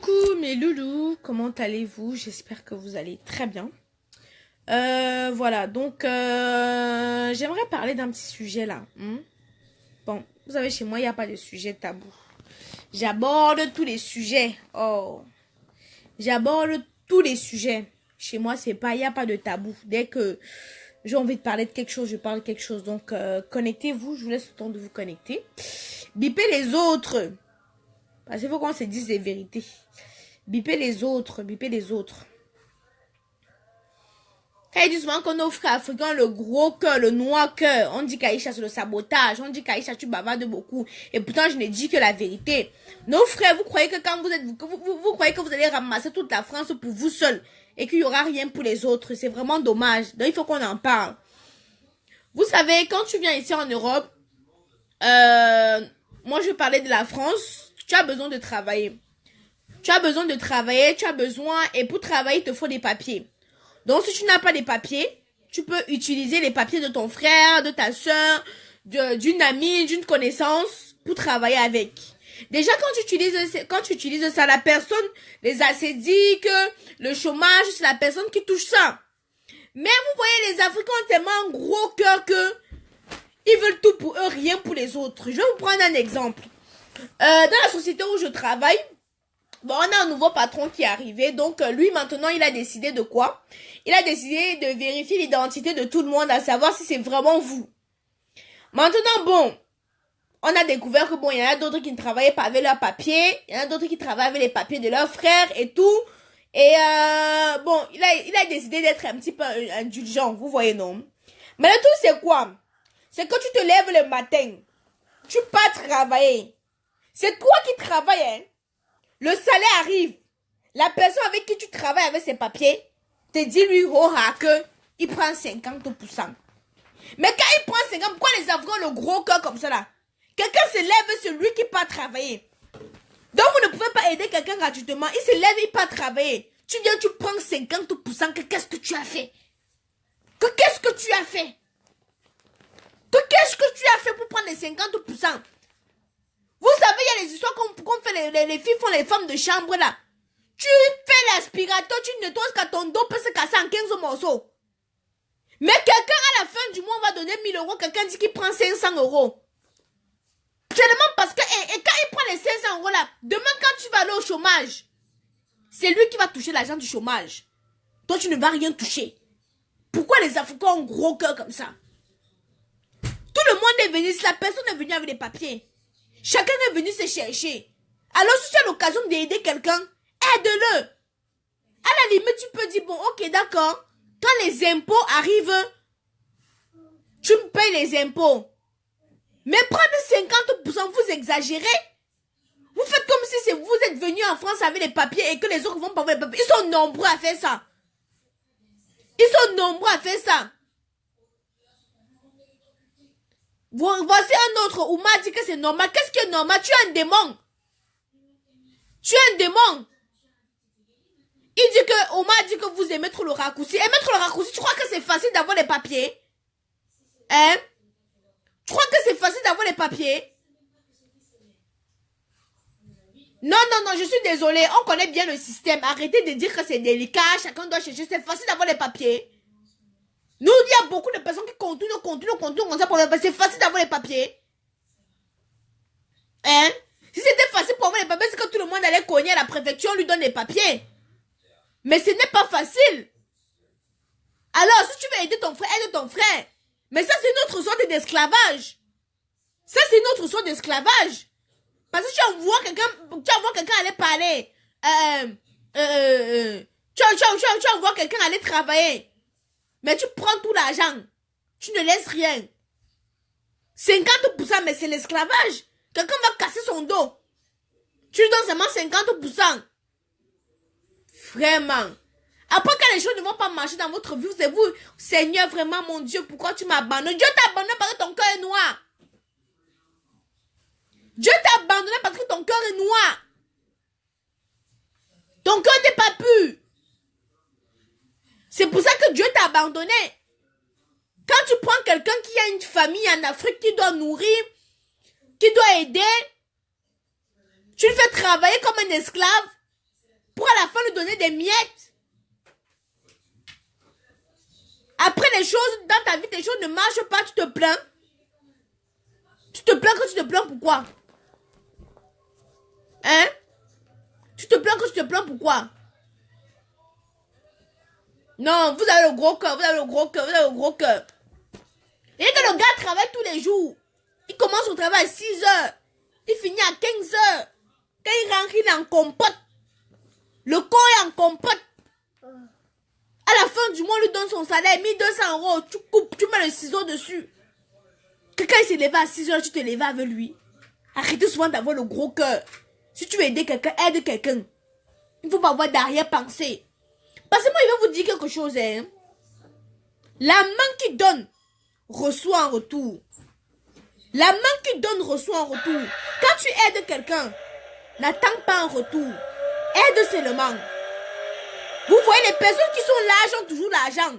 Coucou mes loulous, comment allez-vous? J'espère que vous allez très bien. Voilà, donc j'aimerais parler d'un petit sujet là. Bon, vous savez, chez moi, il n'y a pas de sujet tabou. J'aborde tous les sujets. Oh, j'aborde tous les sujets. Chez moi, il n'y a pas de tabou. Dès que j'ai envie de parler de quelque chose, je parle de quelque chose. Donc, connectez-vous, je vous laisse le temps de vous connecter. Bipez les autres. Parce qu'il faut qu'on se dise des vérités. Bipez les autres, bipez les autres. Quand ils disent souvent que nos frères africains ont le gros cœur, le noir cœur, on dit qu'Aïcha c'est le sabotage, on dit qu'Aïcha tu bavardes beaucoup. Et pourtant je ne dis que la vérité. Nos frères, vous croyez que quand vous croyez que vous allez ramasser toute la France pour vous seul et qu'il n'y aura rien pour les autres. C'est vraiment dommage. Donc il faut qu'on en parle. Vous savez, quand tu viens ici en Europe, moi je parlais de la France, tu as besoin de travailler. Et pour travailler, il te faut des papiers. Donc, si tu n'as pas les papiers, tu peux utiliser les papiers de ton frère, de ta soeur, d'une amie, d'une connaissance pour travailler avec. Déjà, quand tu utilises ça, la personne, les assédiques, le chômage, c'est la personne qui touche ça. Mais vous voyez, les Africains ont tellement un gros cœur que ils veulent tout pour eux, rien pour les autres. Je vais vous prendre un exemple. Dans la société où je travaille, bon, on a un nouveau patron qui est arrivé, donc lui maintenant il a décidé de quoi? Il a décidé de vérifier l'identité de tout le monde, à savoir si c'est vraiment vous. Maintenant bon, on a découvert que bon, il y en a d'autres qui ne travaillaient pas avec leurs papiers, il y en a d'autres qui travaillent avec les papiers de leurs frères et tout. Et bon, il a décidé d'être un petit peu indulgent, vous voyez non? Mais le tout c'est quoi? C'est que tu te lèves le matin, tu pars travailler. C'est toi qui travailles, hein? Le salaire arrive. La personne avec qui tu travailles avec ses papiers te dit lui que il prend 50%. Mais quand il prend 50%, pourquoi les Afghans ont le gros cœur comme ça là? Quelqu'un se lève, c'est lui qui part travailler. Donc vous ne pouvez pas aider quelqu'un gratuitement. Il se lève, il part travailler. Tu viens, tu prends 50%. Qu'est-ce que tu as fait? Qu'est-ce que tu as fait? Qu'est-ce que tu as fait pour prendre les 50%? Vous savez, il y a les histoires qu'on fait, les filles font les femmes de chambre là. Tu fais l'aspirateur, tu nettoies qu'à ton dos peut se casser en 15 morceaux. Mais quelqu'un à la fin du mois va donner 1000 euros, quelqu'un dit qu'il prend 500 euros. Seulement parce que, et quand il prend les 500 euros là, demain quand tu vas aller au chômage, c'est lui qui va toucher l'argent du chômage. Toi tu ne vas rien toucher. Pourquoi les Africains ont un gros cœur comme ça? Tout le monde est venu, si la personne est venue avec des papiers. Chacun est venu se chercher. Alors si tu as l'occasion d'aider quelqu'un, aide-le. À la limite, tu peux dire, bon, ok, d'accord. Quand les impôts arrivent, tu me payes les impôts. Mais prendre 50%, vous exagérez. Vous faites comme si vous êtes venu en France avec les papiers et que les autres vont pas avec les papiers. Ils sont nombreux à faire ça. Voici un autre où m'a dit que c'est normal. Qu'est-ce qui est normal? Tu es un démon. Il dit que Omar dit que vous aimez trop le raccourci. Et mettre le raccourci, tu crois que c'est facile d'avoir les papiers? Hein? Tu crois que c'est facile d'avoir les papiers? Non, je suis désolée. On connaît bien le système. Arrêtez de dire que c'est délicat. Chacun doit chercher. C'est facile d'avoir les papiers. Nous, il y a beaucoup de personnes qui continuent comme ça pour les papiers. C'est facile d'avoir les papiers. Hein? Si c'était facile pour avoir les papiers, c'est que tout le monde allait cogner à la préfecture, on lui donne les papiers. Mais ce n'est pas facile. Alors, si tu veux aider ton frère, aide ton frère. Mais ça, c'est une autre sorte d'esclavage. Parce que tu envoies quelqu'un aller parler. Tu envoies quelqu'un aller travailler. Mais tu prends tout l'argent. Tu ne laisses rien. 50%, mais c'est l'esclavage. Quelqu'un va casser son dos. Tu lui donnes seulement 50%. Vraiment. Après, quand les choses ne vont pas marcher dans votre vie, c'est vous, Seigneur, vraiment, mon Dieu, pourquoi tu m'abandonnes? Dieu t'a abandonné parce que ton cœur est noir. Dieu t'a abandonné parce que ton cœur est noir. Ton cœur n'est pas pur. C'est pour ça que Dieu t'a abandonné. Quand tu prends quelqu'un qui a une famille en Afrique qui doit nourrir, qui doit aider, tu le fais travailler comme un esclave, pour à la fin lui donner des miettes. Après les choses, dans ta vie, les choses ne marchent pas, tu te plains. Tu te plains quand tu te plains, pourquoi? Hein? Tu te plains quand tu te plains, pourquoi? Non, vous avez le gros cœur, vous avez le gros cœur, vous avez le gros cœur. Et que le gars travaille tous les jours. Il commence son travail à 6 heures. Il finit à 15 heures. Quand il rentre, il est en compote. Le corps est en compote. À la fin du mois, on lui donne son salaire, 1 200 €. Tu coupes, tu mets le ciseau dessus. Que quand il s'est levé à 6 heures, tu te lèves avec lui. Arrêtez souvent d'avoir le gros cœur. Si tu veux aider quelqu'un, aide quelqu'un. Il ne faut pas avoir d'arrière-pensée. Parce que moi, il va vous dire quelque chose. Hein. La main qui donne, reçoit en retour. La main qui donne, reçoit en retour. Quand tu aides quelqu'un, n'attends pas en retour. Aide seulement. Vous voyez, les personnes qui sont là ont toujours l'argent.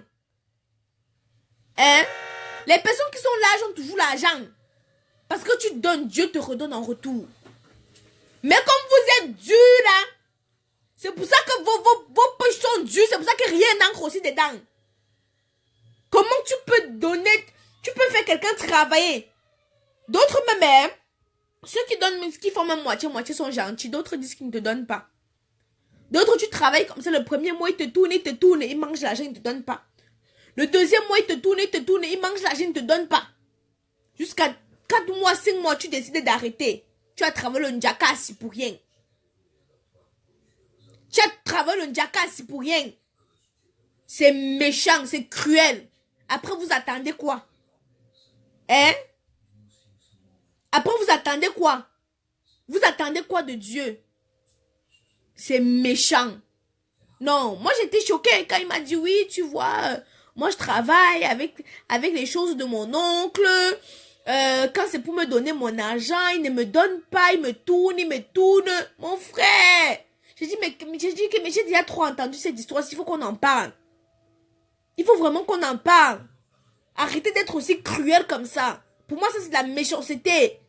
Hein? Les personnes qui sont là ont toujours l'argent. Parce que tu donnes, Dieu te redonne en retour. Mais comme vous êtes dur là, c'est pour ça que vos poches sont dures, c'est pour ça que rien n'entre aussi dedans. Comment tu peux donner, tu peux faire quelqu'un travailler. D'autres même, ceux qui donnent, qui font même moitié sont gentils, d'autres disent qu'ils ne te donnent pas. D'autres, tu travailles comme ça, le premier mois, ils te tournent, ils mangent l'argent, ils ne te donnent pas. Le deuxième mois, ils te tournent, ils mangent l'argent, ils ne te donnent pas. Jusqu'à 4 mois, 5 mois, tu décides d'arrêter. Tu as travaillé le ndjaka assis pour rien. Tu as travaillé le ndjaka assis pour rien. C'est méchant, c'est cruel. Après, vous attendez quoi? Hein? Après, vous attendez quoi? Vous attendez quoi de Dieu? C'est méchant. Non, moi j'étais choquée quand il m'a dit oui, tu vois, moi je travaille avec les choses de mon oncle. Quand c'est pour me donner mon argent, il ne me donne pas, il me tourne. Mon frère. J'ai dit, mais j'ai déjà trop entendu cette histoire, il faut qu'on en parle. Il faut vraiment qu'on en parle. Arrêtez d'être aussi cruel comme ça. Pour moi, ça c'est de la méchanceté.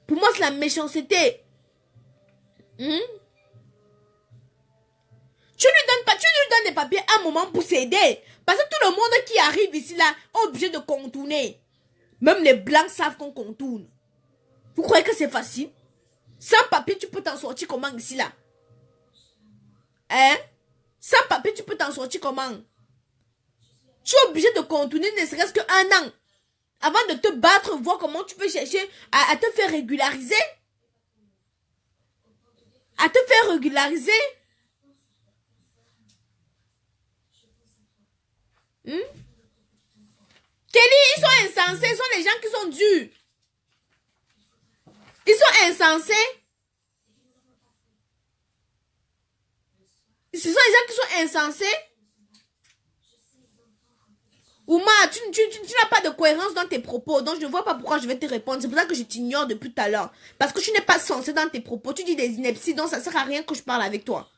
Pour moi, c'est la méchanceté. Tu lui donnes des papiers à un moment pour s'aider. Parce que tout le monde qui arrive ici là est obligé de contourner. Même les blancs savent qu'on contourne. Vous croyez que c'est facile? Sans papier, tu peux t'en sortir comment ici là? Hein? Sans papier, tu peux t'en sortir comment? Tu es obligé de contourner ne serait-ce qu'un an. Avant de te battre, voir comment tu peux chercher à te faire régulariser. À te faire régulariser. Kelly, ils sont insensés. Ils sont les gens qui sont durs. Ils sont insensés. Ce sont les gens qui sont insensés. Ouma, tu n'as pas de cohérence dans tes propos. Donc, je ne vois pas pourquoi je vais te répondre. C'est pour ça que je t'ignore depuis tout à l'heure. Parce que tu n'es pas censé dans tes propos. Tu dis des inepties. Donc, ça ne sert à rien que je parle avec toi.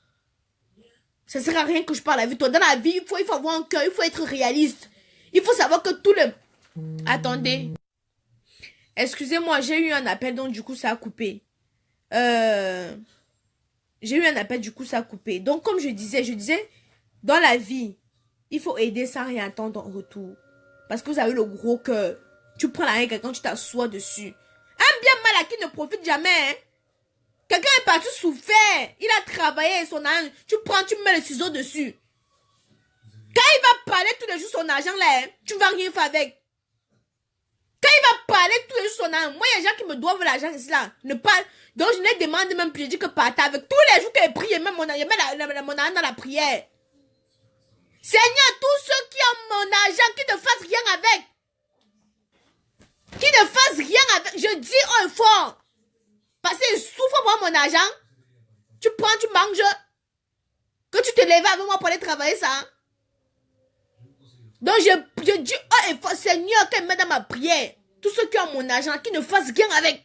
Ça ne sert à rien que je parle avec toi. Dans la vie, il faut avoir un cœur. Il faut être réaliste. Il faut savoir que tout le... Attendez. Excusez-moi, j'ai eu un appel. Donc, du coup, ça a coupé. J'ai eu un appel. Du coup, ça a coupé. Donc, comme je disais, dans la vie... Il faut aider sans rien attendre en retour. Parce que vous avez le gros cœur. Tu prends la règle quand tu t'assois dessus. Un bien mal acquis ne profite jamais. Hein? Quelqu'un est parti souffrir. Il a travaillé son argent. Tu prends, tu mets le ciseau dessus. Quand il va parler tous les jours son argent là, hein, tu ne vas rien faire avec. Quand il va parler tous les jours son argent, moi il y a des gens qui me doivent l'argent ici là. Ne parle. Donc je ne demande même plus. Je dis que partage avec tous les jours qu'il prie, même mon argent dans la prière. Seigneur, tous ceux qui ont mon argent, qui ne fassent rien avec. Qui ne fassent rien avec. Je dis un fort. Parce qu'ils souffrent pour mon argent. Tu prends, tu manges. Que tu te lèves avec moi pour aller travailler ça. Hein? Donc je dis un fort, Seigneur, qu'elle m'aide dans ma prière. Tous ceux qui ont mon argent, qui ne fassent rien avec.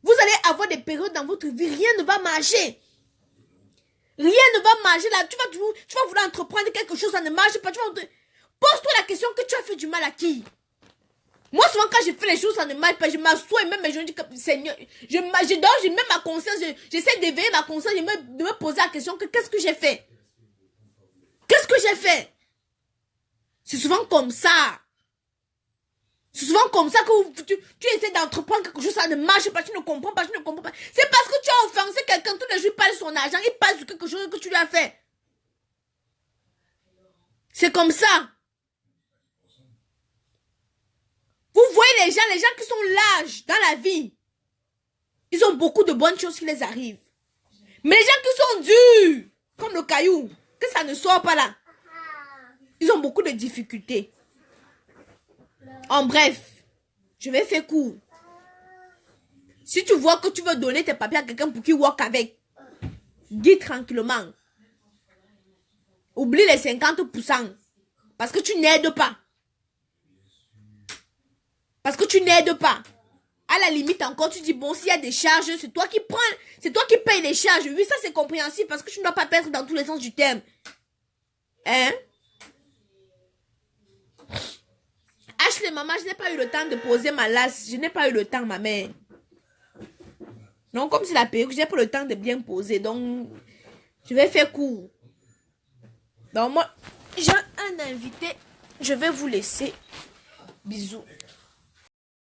Vous allez avoir des périodes dans votre vie, rien ne va marcher. Rien ne va marcher là. Tu vas vouloir entreprendre quelque chose, ça ne marche pas. Pose-toi la question que tu as fait du mal à qui? Moi, souvent, quand je fais les choses, ça ne marche pas. Je m'assois et même je me dis que, Seigneur, je dors, je mets ma conscience, j'essaie d'éveiller ma conscience, de me poser la question que qu'est-ce que j'ai fait? Qu'est-ce que j'ai fait? C'est souvent comme ça. C'est souvent comme ça que tu essaies d'entreprendre quelque chose, ça ne marche pas, tu ne comprends pas, tu ne comprends pas. C'est parce que tu as offensé quelqu'un, tous les jours, il parle son argent, il parle sur quelque chose que tu lui as fait. C'est comme ça. Vous voyez les gens qui sont lâches dans la vie, ils ont beaucoup de bonnes choses qui les arrivent. Mais les gens qui sont durs, comme le caillou, que ça ne sort pas là, ils ont beaucoup de difficultés. En bref, je vais faire court. Si tu vois que tu veux donner tes papiers à quelqu'un pour qu'il work avec, dis tranquillement. Oublie les 50%. Parce que tu n'aides pas. Parce que tu n'aides pas. À la limite encore, tu dis, bon, s'il y a des charges, c'est toi qui prends, c'est toi qui payes les charges. Oui, ça c'est compréhensible parce que tu ne dois pas perdre dans tous les sens du terme. Hein? Ashley, maman, je n'ai pas eu le temps de poser ma lace. Je n'ai pas eu le temps, ma mère. Non, comme c'est la perruque, je n'ai pas le temps de bien poser. Donc, je vais faire court. Donc, moi, j'ai un invité. Je vais vous laisser. Bisous.